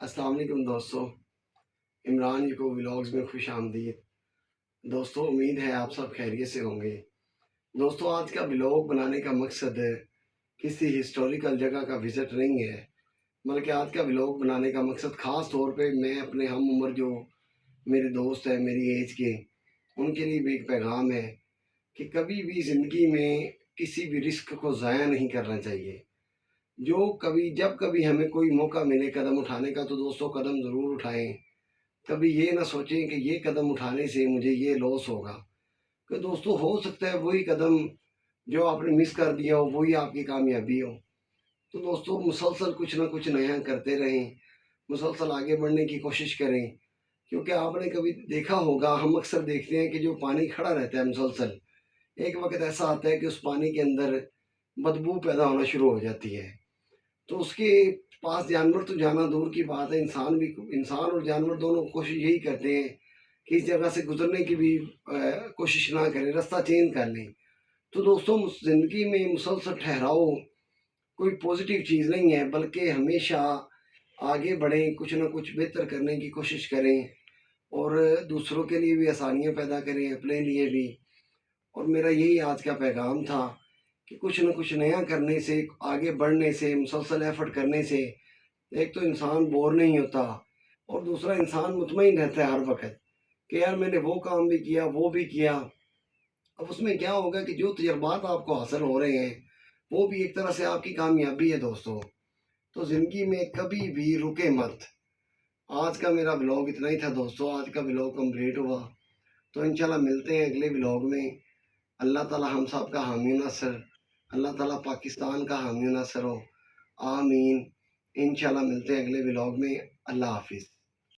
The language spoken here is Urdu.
السلام علیکم دوستو، عمران ایکو ولاگز میں خوش آمدید۔ دوستو امید ہے آپ سب خیریت سے ہوں گے۔ دوستو آج کا ولاگ بنانے کا مقصد کسی ہسٹوریکل جگہ کا وزٹ نہیں ہے، بلکہ آج کا ولاگ بنانے کا مقصد خاص طور پہ میں اپنے ہم عمر جو میرے دوست ہیں میری ایج کے، ان کے لیے بھی ایک پیغام ہے کہ کبھی بھی زندگی میں کسی بھی رسک کو ضائع نہیں کرنا چاہیے۔ جب کبھی ہمیں کوئی موقع ملے قدم اٹھانے کا تو دوستوں قدم ضرور اٹھائیں۔ کبھی یہ نہ سوچیں کہ یہ قدم اٹھانے سے مجھے یہ لاس ہوگا، کہ دوستوں ہو سکتا ہے وہی قدم جو آپ نے مس کر دیا ہو وہی آپ کی کامیابی ہو۔ تو دوستوں مسلسل کچھ نہ کچھ نیا کرتے رہیں، مسلسل آگے بڑھنے کی کوشش کریں، کیونکہ آپ نے کبھی دیکھا ہوگا، ہم اکثر دیکھتے ہیں کہ جو پانی کھڑا رہتا ہے مسلسل، ایک وقت ایسا آتا ہے کہ اس پانی کے اندر بدبو پیدا ہونا شروع ہو جاتی ہے۔ تو اس کے پاس جانور تو جانا دور کی بات ہے، انسان اور جانور دونوں کوشش یہی کرتے ہیں کہ اس جگہ سے گزرنے کی بھی کوشش نہ کریں، راستہ چینج کر لیں۔ تو دوستوں زندگی میں مسلسل ٹھہراؤ کوئی پازیٹیو چیز نہیں ہے، بلکہ ہمیشہ آگے بڑھیں، کچھ نہ کچھ بہتر کرنے کی کوشش کریں اور دوسروں کے لیے بھی آسانیاں پیدا کریں، اپنے لیے بھی۔ اور میرا یہی آج کا پیغام تھا کہ کچھ نہ کچھ نیا کرنے سے، آگے بڑھنے سے، مسلسل ایفرٹ کرنے سے ایک تو انسان بور نہیں ہوتا اور دوسرا انسان مطمئن رہتا ہے ہر وقت کہ یار میں نے وہ کام بھی کیا وہ بھی کیا۔ اب اس میں کیا ہوگا کہ جو تجربات آپ کو حاصل ہو رہے ہیں وہ بھی ایک طرح سے آپ کی کامیابی ہے دوستوں۔ تو زندگی میں کبھی بھی رکے مت۔ آج کا میرا ولاگ اتنا ہی تھا دوستوں، آج کا ولاگ کمپلیٹ ہوا، تو انشاءاللہ ملتے ہیں اگلے ولاگ میں۔ اللہ تعالی ہم سب کا حامی و ناصر، اللہ تعالیٰ پاکستان کا حامی و ناصر ہو، آمین۔ انشاءاللہ ملتے ہیں اگلے ولاگ میں۔ اللہ حافظ۔